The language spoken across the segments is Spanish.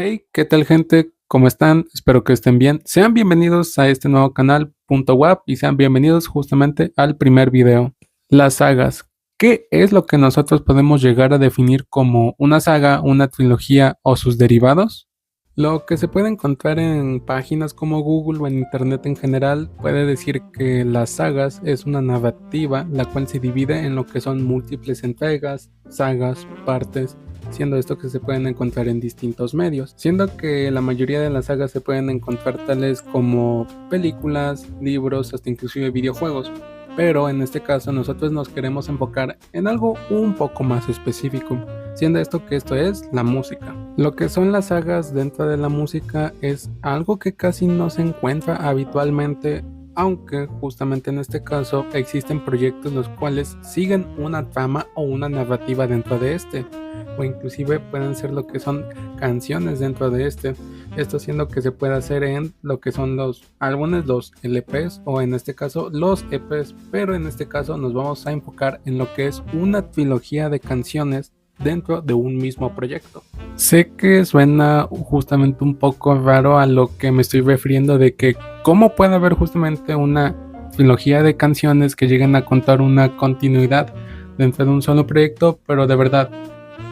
Hey, ¿qué tal gente? ¿Cómo están? Espero que estén bien. Sean bienvenidos a este nuevo canal .wap y sean bienvenidos justamente al primer video. Las sagas. ¿Qué es lo que nosotros podemos llegar a definir como una saga, una trilogía o sus derivados? Lo que se puede encontrar en páginas como Google o en Internet en general puede decir que las sagas es una narrativa la cual se divide en lo que son múltiples entregas, sagas, partes, siendo esto que se pueden encontrar en distintos medios, siendo que la mayoría de las sagas se pueden encontrar tales como películas, libros, hasta inclusive videojuegos. Pero en este caso nosotros nos queremos enfocar en algo un poco más específico, siendo esto que esto es la música. Lo que son las sagas dentro de la música es algo que casi no se encuentra habitualmente, aunque justamente en este caso existen proyectos los cuales siguen una trama o una narrativa dentro de este, o inclusive pueden ser lo que son canciones dentro de este. Esto siendo que se puede hacer en lo que son los álbumes, los LPs o en este caso los EPs, pero en este caso nos vamos a enfocar en lo que es una trilogía de canciones dentro de un mismo proyecto. Sé que suena justamente un poco raro a lo que me estoy refiriendo de que cómo puede haber justamente una trilogía de canciones que lleguen a contar una continuidad dentro de un solo proyecto, pero de verdad,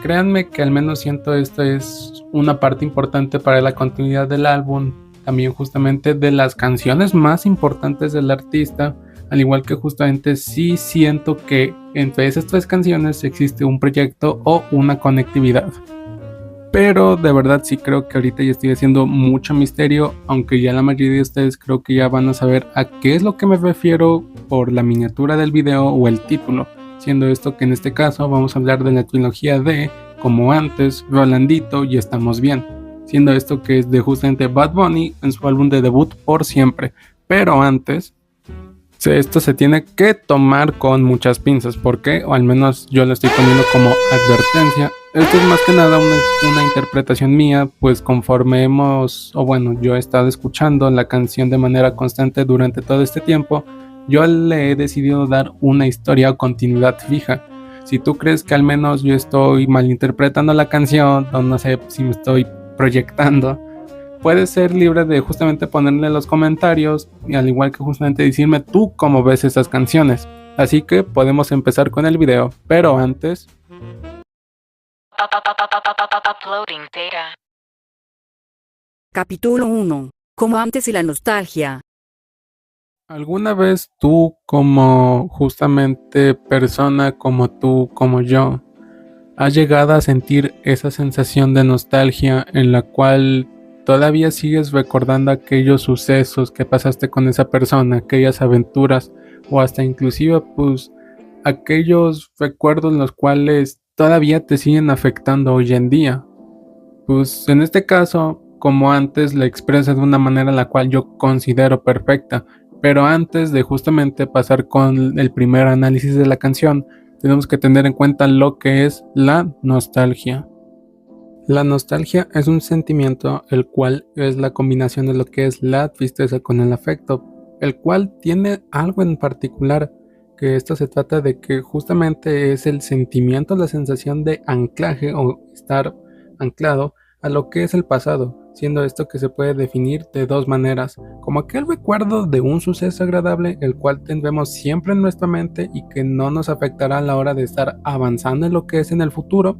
créanme que al menos siento esto es una parte importante para la continuidad del álbum, también justamente de las canciones más importantes del artista, al igual que justamente sí siento que entre esas tres canciones existe un proyecto o una conectividad. Pero de verdad sí creo que ahorita ya estoy haciendo mucho misterio, aunque ya la mayoría de ustedes creo que ya van a saber a qué es lo que me refiero por la miniatura del video o el título, siendo esto que en este caso vamos a hablar de la trilogía de Como Antes, Rolandito y Estamos Bien, siendo esto que es de justamente Bad Bunny en su álbum de debut Por Siempre. Pero antes, esto se tiene que tomar con muchas pinzas, porque, o al menos yo lo estoy poniendo como advertencia. Esto es más que nada una interpretación mía, pues conforme yo he estado escuchando la canción de manera constante durante todo este tiempo, yo le he decidido dar una historia o continuidad fija. Si tú crees que al menos yo estoy malinterpretando la canción, o no sé si me estoy proyectando, puedes ser libre de justamente ponerle en los comentarios y al igual que justamente decirme tú cómo ves esas canciones. Así que podemos empezar con el video, pero antes... Uploading data. Capítulo 1. Como antes y la nostalgia. ¿Alguna vez tú como justamente persona como tú, como yo, has llegado a sentir esa sensación de nostalgia en la cual todavía sigues recordando aquellos sucesos que pasaste con esa persona, aquellas aventuras o hasta inclusive pues aquellos recuerdos los cuales todavía te siguen afectando hoy en día? Pues en este caso, como antes, la expresa de una manera la cual yo considero perfecta, pero antes de justamente pasar con el primer análisis de la canción, tenemos que tener en cuenta lo que es la nostalgia. La nostalgia es un sentimiento el cual es la combinación de lo que es la tristeza con el afecto, el cual tiene algo en particular, que esto se trata de que justamente es el sentimiento, la sensación de anclaje o estar anclado a lo que es el pasado, siendo esto que se puede definir de dos maneras, como aquel recuerdo de un suceso agradable el cual tendremos siempre en nuestra mente y que no nos afectará a la hora de estar avanzando en lo que es en el futuro,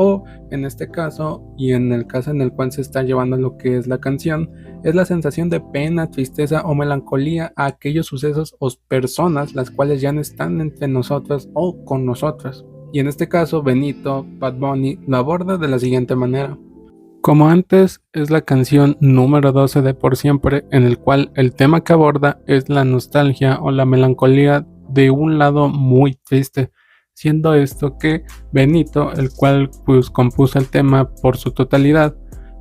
o en este caso y en el caso en el cual se está llevando lo que es la canción, es la sensación de pena, tristeza o melancolía a aquellos sucesos o personas las cuales ya no están entre nosotros o con nosotras. Y en este caso Benito, Bad Bunny, lo aborda de la siguiente manera. Como antes es la canción número 12 de Por Siempre, en el cual el tema que aborda es la nostalgia o la melancolía de un lado muy triste, siendo esto que Benito, el cual pues compuso el tema por su totalidad,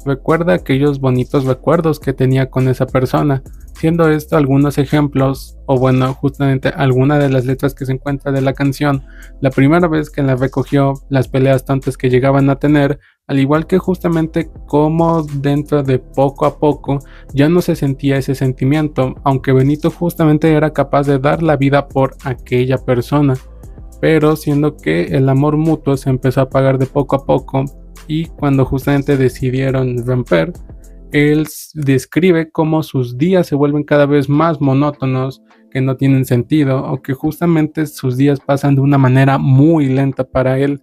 recuerda aquellos bonitos recuerdos que tenía con esa persona, siendo esto algunos ejemplos, o bueno, justamente alguna de las letras que se encuentra de la canción, la primera vez que la recogió, las peleas tontas que llegaban a tener, al igual que justamente cómo dentro de poco a poco ya no se sentía ese sentimiento, aunque Benito justamente era capaz de dar la vida por aquella persona. pero siendo que el amor mutuo se empezó a apagar de poco a poco y cuando justamente decidieron romper, él describe cómo sus días se vuelven cada vez más monótonos, que no tienen sentido o que justamente sus días pasan de una manera muy lenta para él,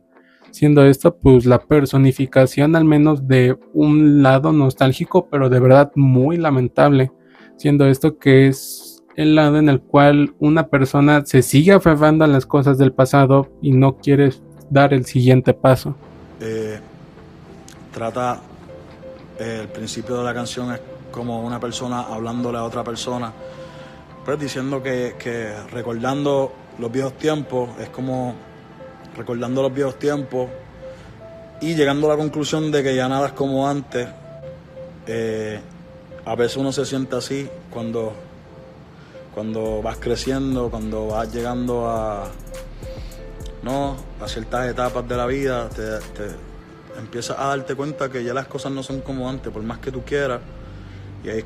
siendo esto pues la personificación al menos de un lado nostálgico, pero de verdad muy lamentable, siendo esto que es el lado en el cual una persona se sigue aferrando a las cosas del pasado y no quiere dar el siguiente paso. Trata, el principio de la canción es como una persona hablándole a otra persona, pues diciendo que recordando los viejos tiempos, es como recordando los viejos tiempos y llegando a la conclusión de que ya nada es como antes. A veces uno se siente así cuando vas creciendo, cuando vas llegando a ciertas etapas de la vida, te empiezas a darte cuenta que ya las cosas no son como antes, por más que tú quieras, y ahí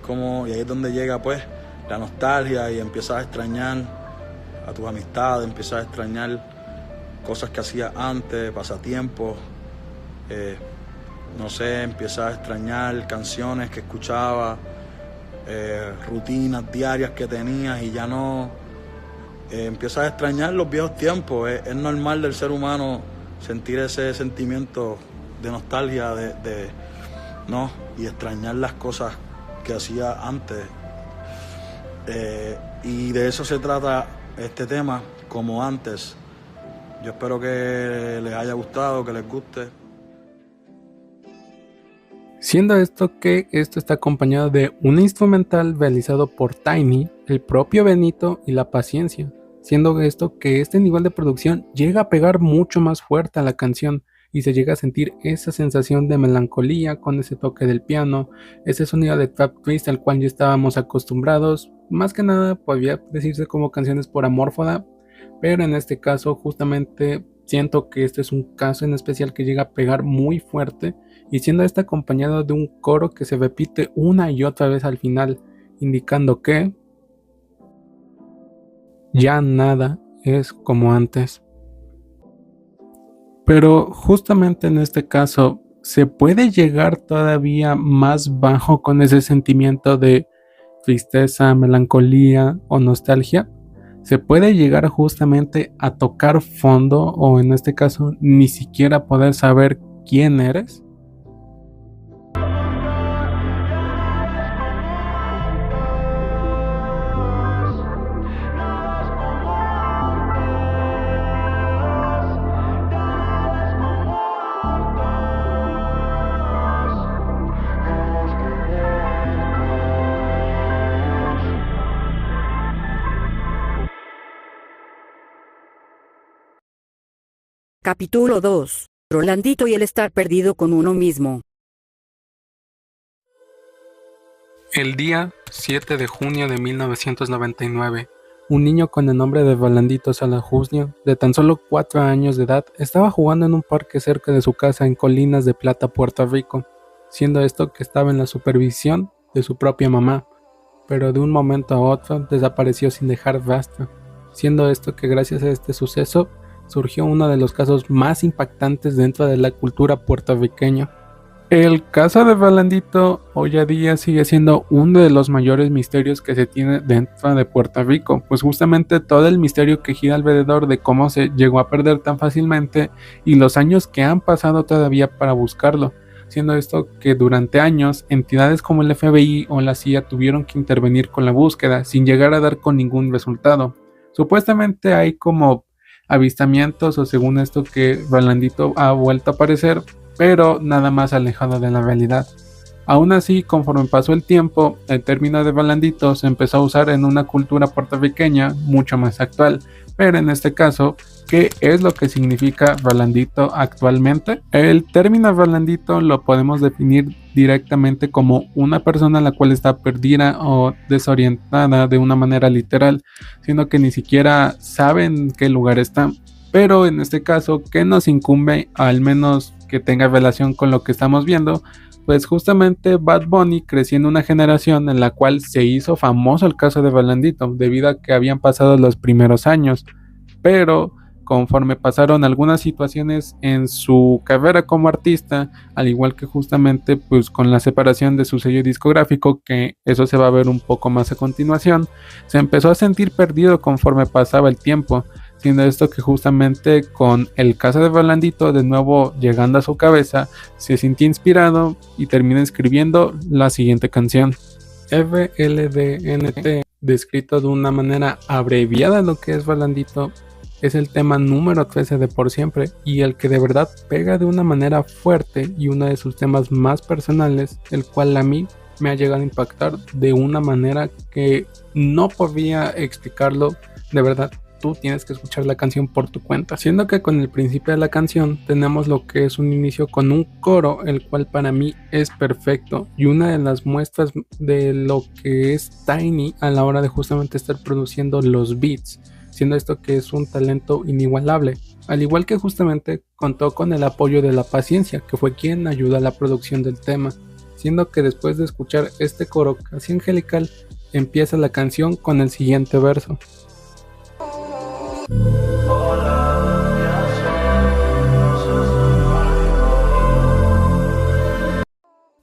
es donde llega pues la nostalgia y empiezas a extrañar a tus amistades, empiezas a extrañar cosas que hacías antes, pasatiempos, empiezas a extrañar canciones que escuchabas, rutinas diarias que tenías y ya no, empiezas a extrañar los viejos tiempos. Es normal del ser humano sentir ese sentimiento de nostalgia, y extrañar las cosas que hacía antes. Y de eso se trata este tema, Como Antes. Yo espero que les haya gustado, que les guste. Siendo esto que esto está acompañado de un instrumental realizado por Tiny, el propio Benito y La Paciencia, siendo esto que este nivel de producción llega a pegar mucho más fuerte a la canción y se llega a sentir esa sensación de melancolía con ese toque del piano, ese sonido de trap twist al cual ya estábamos acostumbrados, más que nada podría decirse como canciones por Amorfoda, pero en este caso justamente siento que este es un caso en especial que llega a pegar muy fuerte y siendo este acompañado de un coro que se repite una y otra vez al final, indicando que ya nada es como antes. Pero justamente en este caso, ¿se puede llegar todavía más bajo con ese sentimiento de tristeza, melancolía o nostalgia? ¿Se puede llegar justamente a tocar fondo o en este caso ni siquiera poder saber quién eres? Capítulo 2. Rolandito y el estar perdido con uno mismo. El día 7 de junio de 1999, un niño con el nombre de Rolandito Salajusnio, de tan solo 4 años de edad, estaba jugando en un parque cerca de su casa en Colinas de Plata, Puerto Rico, siendo esto que estaba en la supervisión de su propia mamá, pero de un momento a otro desapareció sin dejar rastro, siendo esto que gracias a este suceso surgió uno de los casos más impactantes dentro de la cultura puertorriqueña. El caso de Rolandito hoy a día sigue siendo uno de los mayores misterios que se tiene dentro de Puerto Rico, pues justamente todo el misterio que gira alrededor de cómo se llegó a perder tan fácilmente y los años que han pasado todavía para buscarlo, siendo esto que durante años entidades como el FBI o la CIA tuvieron que intervenir con la búsqueda sin llegar a dar con ningún resultado. Supuestamente hay como avistamientos o según esto que Rolandito ha vuelto a aparecer, pero nada más alejado de la realidad. Aún así, conforme pasó el tiempo, el término de Rolandito se empezó a usar en una cultura puertorriqueña mucho más actual, pero en este caso, ¿qué es lo que significa Rolandito actualmente? El término Rolandito lo podemos definir directamente como una persona la cual está perdida o desorientada de una manera literal, sino que ni siquiera sabe en qué lugar está. Pero en este caso, ¿qué nos incumbe al menos que tenga relación con lo que estamos viendo? Pues justamente Bad Bunny creció en una generación en la cual se hizo famoso el caso de Rolandito debido a que habían pasado los primeros años, pero conforme pasaron algunas situaciones en su carrera como artista, al igual que justamente pues con la separación de su sello discográfico, que eso se va a ver un poco más a continuación, se empezó a sentir perdido conforme pasaba el tiempo, siendo esto que justamente con el caso de Rolandito de nuevo llegando a su cabeza, se sintió inspirado y terminó escribiendo la siguiente canción. RLDNT, descrito de una manera abreviada lo que es Rolandito, es el tema número 13 de Por Siempre y el que de verdad pega de una manera fuerte y uno de sus temas más personales, el cual a mí me ha llegado a impactar de una manera que no podría explicarlo. De verdad, tú tienes que escuchar la canción por tu cuenta, siendo que con el principio de la canción tenemos lo que es un inicio con un coro, el cual para mí es perfecto y una de las muestras de lo que es Tiny a la hora de justamente estar produciendo los beats, siendo esto que es un talento inigualable, al igual que justamente contó con el apoyo de La Paciencia, que fue quien ayudó a la producción del tema, siendo que después de escuchar este coro casi angelical, empieza la canción con el siguiente verso.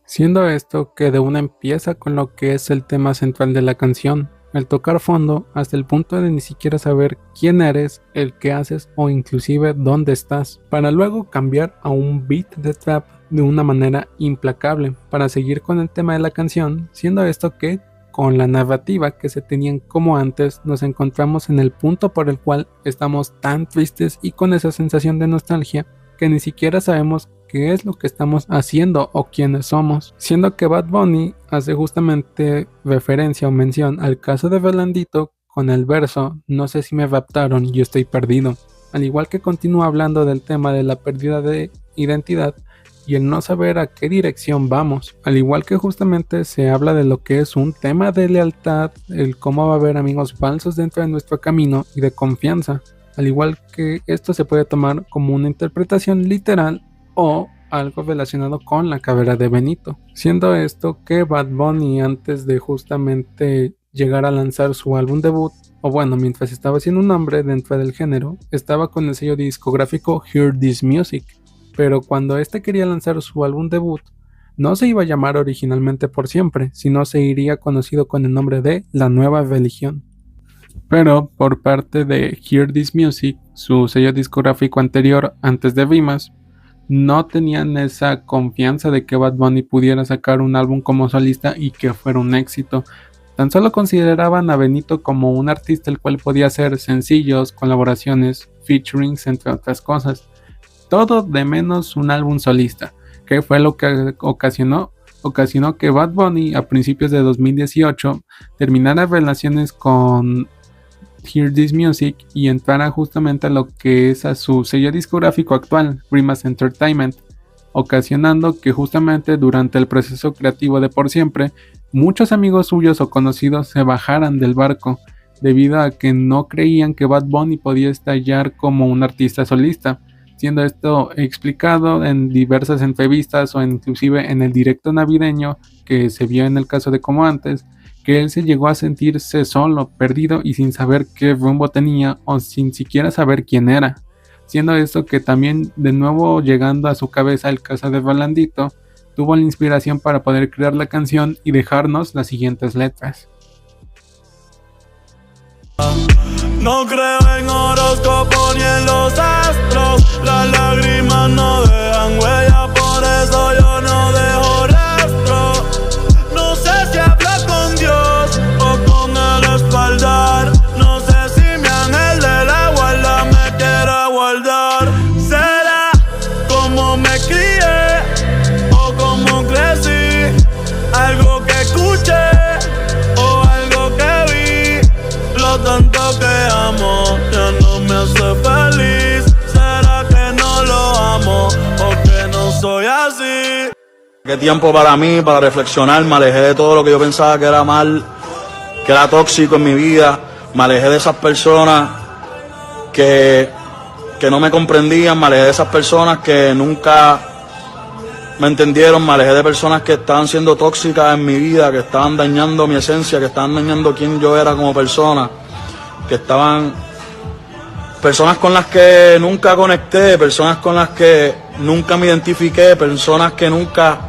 Siendo esto que de una empieza con lo que es el tema central de la canción, el tocar fondo hasta el punto de ni siquiera saber quién eres, el que haces o inclusive dónde estás, para luego cambiar a un beat de trap de una manera implacable para seguir con el tema de la canción, siendo esto que con la narrativa que se tenían como antes, nos encontramos en el punto por el cual estamos tan tristes y con esa sensación de nostalgia que ni siquiera sabemos qué es lo que estamos haciendo o quiénes somos, siendo que Bad Bunny hace justamente referencia o mención al caso de Rolandito con el verso "no sé si me raptaron, yo estoy perdido", al igual que continúa hablando del tema de la pérdida de identidad y el no saber a qué dirección vamos, al igual que justamente se habla de lo que es un tema de lealtad, el cómo va a haber amigos falsos dentro de nuestro camino y de confianza, al igual que esto se puede tomar como una interpretación literal o algo relacionado con la carrera de Benito, siendo esto que Bad Bunny antes de justamente llegar a lanzar su álbum debut, o bueno, mientras estaba haciendo un nombre dentro del género, estaba con el sello discográfico Hear This Music, pero cuando este quería lanzar su álbum debut, no se iba a llamar originalmente Por Siempre, sino se iría conocido con el nombre de La Nueva Religión. Pero por parte de Hear This Music, su sello discográfico anterior antes de Rimas, no tenían esa confianza de que Bad Bunny pudiera sacar un álbum como solista y que fuera un éxito. Tan solo consideraban a Benito como un artista el cual podía hacer sencillos, colaboraciones, featurings, entre otras cosas. Todo de menos un álbum solista, que fue lo que ocasionó que Bad Bunny a principios de 2018 terminara relaciones con Hear This Music y entrara justamente a lo que es a su sello discográfico actual, Rimas Entertainment, ocasionando que justamente durante el proceso creativo de Por Siempre, muchos amigos suyos o conocidos se bajaran del barco, debido a que no creían que Bad Bunny podía estallar como un artista solista, siendo esto explicado en diversas entrevistas o inclusive en el directo navideño que se vio en el caso de Como Antes, que él se llegó a sentirse solo, perdido y sin saber qué rumbo tenía o sin siquiera saber quién era, siendo esto que también de nuevo llegando a su cabeza el caso de Rolandito, tuvo la inspiración para poder crear la canción y dejarnos las siguientes letras. No creo en horóscopo ni en los astros, las lágrimas no dejan huella, por eso yo no dejo rastro. No sé si hablar con Dios o con el espaldar, no sé si mi ángel de la guarda me quiera guardar. Será como me crié o como crecí, algo que escuché o algo que vi, lo tanto que amo ya no me hace feliz. ¿Será que no lo amo o que no soy así? Qué tiempo para mí, para reflexionar, me alejé de todo lo que yo pensaba que era mal, que era tóxico en mi vida, me alejé de esas personas que no me comprendían, me alejé de esas personas que nunca me entendieron, me alejé de personas que estaban siendo tóxicas en mi vida, que estaban dañando mi esencia, que estaban dañando quién yo era como persona, que estaban personas con las que nunca conecté, personas con las que nunca me identifiqué, personas que nunca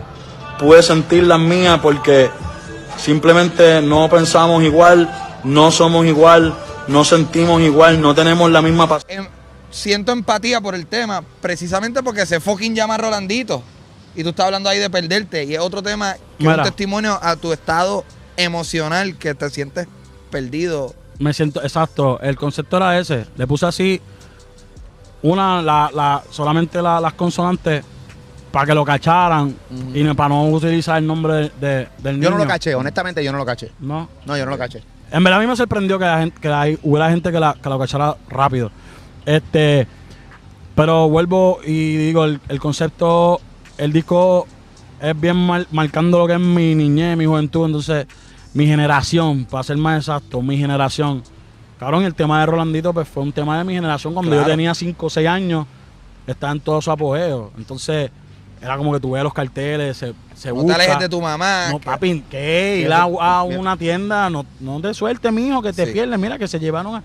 pude sentir las mías porque simplemente no pensamos igual, no somos igual, no sentimos igual, no tenemos la misma pasión. Siento empatía por el tema, precisamente porque se fucking llama Rolandito. Y tú estás hablando ahí de perderte. Y es otro tema que es un testimonio a tu estado emocional, que te sientes perdido. Me siento, exacto. El concepto era ese. Le puse así solamente las consonantes para que lo cacharan y para no utilizar el nombre del niño. Yo no lo caché, honestamente yo no lo caché. No, yo no lo caché. En verdad a mí me sorprendió que hubiera gente que lo cachara rápido. Pero vuelvo y digo, el concepto, el disco es bien marcando lo que es mi niñez, mi juventud, entonces mi generación, para ser más exacto, mi generación. Cabrón, el tema de Rolandito pues fue un tema de mi generación cuando yo tenía 5 o 6 años, estaba en todo su apogeo. Entonces era como que tú ves los carteles, se busca. No te alejes de tu mamá. No, papi, ¿qué? Ir a una tienda, no te sueltes, mijo, que te pierdes. Mira, que se llevaron a...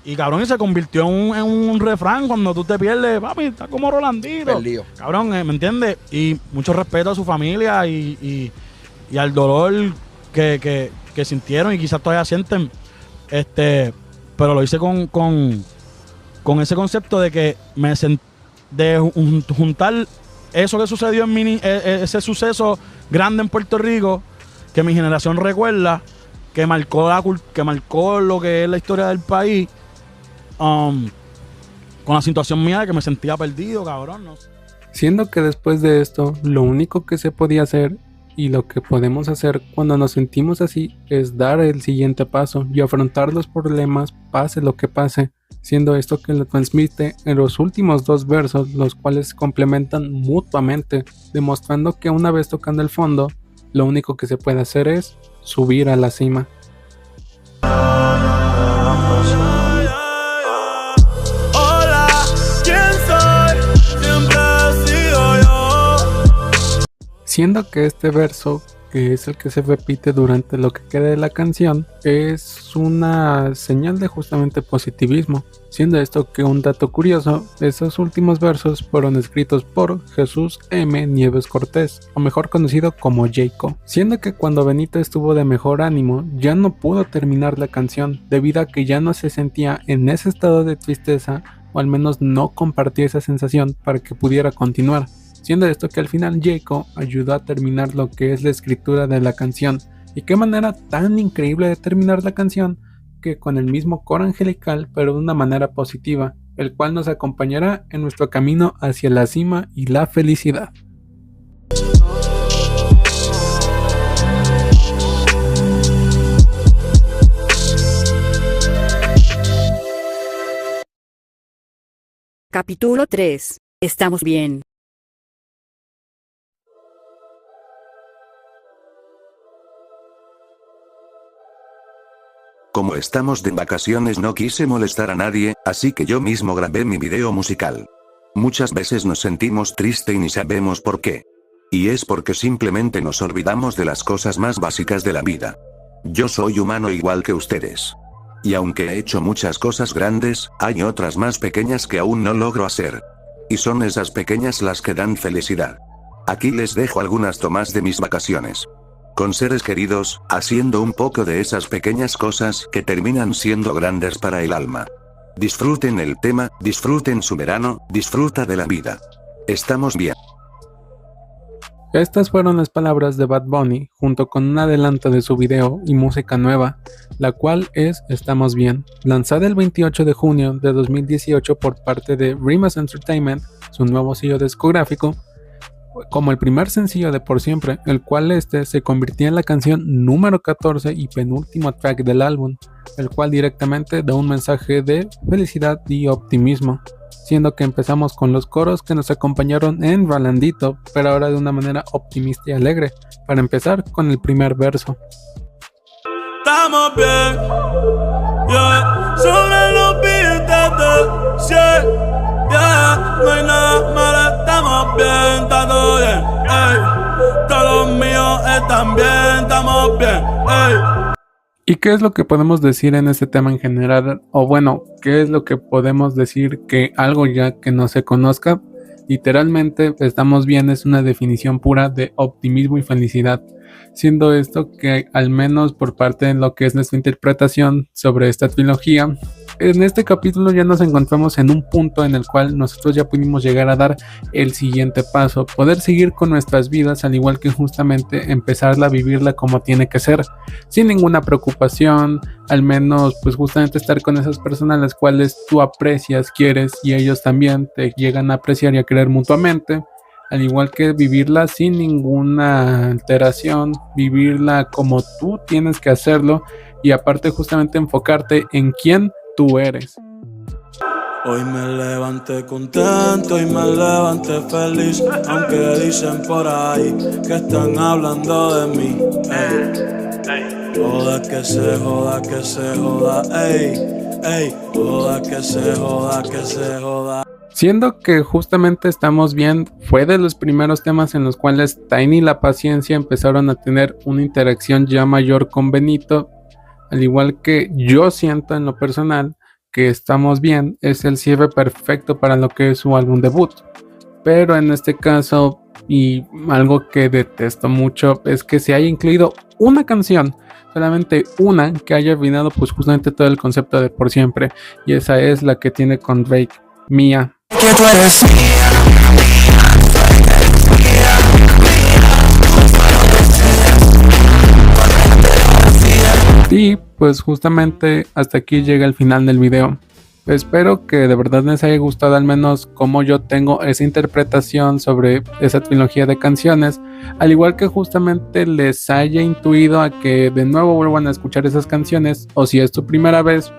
Y cabrón, y se convirtió en un refrán cuando tú te pierdes, papi, está como Rolandito. Perdido. Cabrón, ¿me entiendes? Y mucho respeto a su familia y al dolor que sintieron y quizás todavía sienten. Pero lo hice con ese concepto de que de juntar eso que sucedió en ese suceso grande en Puerto Rico, que mi generación recuerda, que marcó lo que es la historia del país, con la situación mía de que me sentía perdido, cabrón, ¿no? Siendo que después de esto, lo único que se podía hacer y lo que podemos hacer cuando nos sentimos así es dar el siguiente paso y afrontar los problemas, pase lo que pase, siendo esto que lo transmite en los últimos 2 versos, los cuales se complementan mutuamente, demostrando que una vez tocando el fondo, lo único que se puede hacer es subir a la cima. Hola, ¿quién soy? Siempre he sido yo. Siendo que este verso, que es el que se repite durante lo que queda de la canción, es una señal de justamente positivismo, siendo esto que un dato curioso, esos últimos versos fueron escritos por Jesús M. Nieves Cortés, o mejor conocido como Jayco, siendo que cuando Benito estuvo de mejor ánimo, ya no pudo terminar la canción, debido a que ya no se sentía en ese estado de tristeza, o al menos no compartía esa sensación para que pudiera continuar. Siendo esto que al final Jayco ayudó a terminar lo que es la escritura de la canción. Y qué manera tan increíble de terminar la canción, que con el mismo coro angelical pero de una manera positiva, el cual nos acompañará en nuestro camino hacia la cima y la felicidad. Capítulo 3. Estamos bien. Como estamos de vacaciones no quise molestar a nadie, así que yo mismo grabé mi video musical. Muchas veces nos sentimos tristes y ni sabemos por qué. Y es porque simplemente nos olvidamos de las cosas más básicas de la vida. Yo soy humano igual que ustedes. Y aunque he hecho muchas cosas grandes, hay otras más pequeñas que aún no logro hacer. Y son esas pequeñas las que dan felicidad. Aquí les dejo algunas tomas de mis vacaciones. Con seres queridos, haciendo un poco de esas pequeñas cosas que terminan siendo grandes para el alma. Disfruten el tema, disfruten su verano, disfruta de la vida. Estamos bien. Estas fueron las palabras de Bad Bunny, junto con un adelanto de su video y música nueva, la cual es Estamos Bien, lanzada el 28 de junio de 2018 por parte de Rimas Entertainment, su nuevo sello discográfico, como el primer sencillo de Por Siempre, el cual se convirtió en la canción número 14 y penúltimo track del álbum, el cual directamente da un mensaje de felicidad y optimismo, siendo que empezamos con los coros que nos acompañaron en Rolandito, pero ahora de una manera optimista y alegre, para empezar con el primer verso. Estamos bien, yeah. Sobre los billetes de 100, yeah. No hay nada malo, estamos bien, está todo bien, ey. Todos los míos están bien, estamos bien, ey. ¿Y qué es lo que podemos decir en este tema en general? O bueno, ¿qué es lo que podemos decir que algo ya que no se conozca? Literalmente, estamos bien, es una definición pura de optimismo y felicidad. Siendo esto que al menos por parte de lo que es nuestra interpretación sobre esta trilogía, en este capítulo ya nos encontramos en un punto en el cual nosotros ya pudimos llegar a dar el siguiente paso, poder seguir con nuestras vidas, al igual que justamente empezarla a vivirla como tiene que ser, sin ninguna preocupación, al menos pues justamente estar con esas personas a las cuales tú aprecias, quieres y ellos también te llegan a apreciar y a querer mutuamente. Al igual que vivirla sin ninguna alteración, vivirla como tú tienes que hacerlo y aparte justamente enfocarte en quién tú eres. Hoy me levanté contento y me levanté feliz, aunque dicen por ahí que están hablando de mí. Ey. Joda que se joda, que se joda, ey, ey. Joda que se joda, que se joda. Siendo que justamente estamos bien, fue de los primeros temas en los cuales Tiny y la Paciencia empezaron a tener una interacción ya mayor con Benito, al igual que yo siento en lo personal que Estamos Bien es el cierre perfecto para lo que es su álbum debut. Pero en este caso, y algo que detesto mucho, es que se haya incluido una canción, solamente una, que haya arruinado pues justamente todo el concepto de Por Siempre, y esa es la que tiene con Drake, Mía. Que tú eres Y pues justamente hasta aquí llega el final del video. Espero que de verdad les haya gustado al menos como yo tengo esa interpretación sobre esa trilogía de canciones, al igual que justamente les haya intuido a que de nuevo vuelvan a escuchar esas canciones, o si es tu primera vez,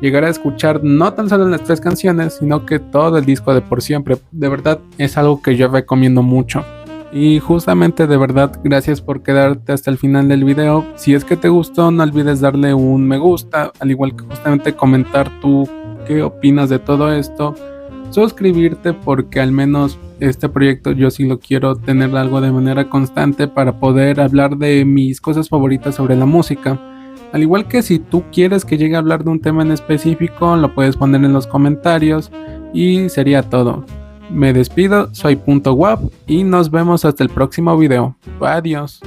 llegar a escuchar no tan solo las 3 canciones, sino que todo el disco de Por Siempre. De verdad es algo que yo recomiendo mucho. Y justamente de verdad gracias por quedarte hasta el final del video. Si es que te gustó, no olvides darle un me gusta, al igual que justamente comentar tú qué opinas de todo esto, suscribirte porque al menos este proyecto yo sí lo quiero tener algo de manera constante para poder hablar de mis cosas favoritas sobre la música. Al igual que si tú quieres que llegue a hablar de un tema en específico, lo puedes poner en los comentarios y sería todo. Me despido, soy .wap y nos vemos hasta el próximo video. Adiós.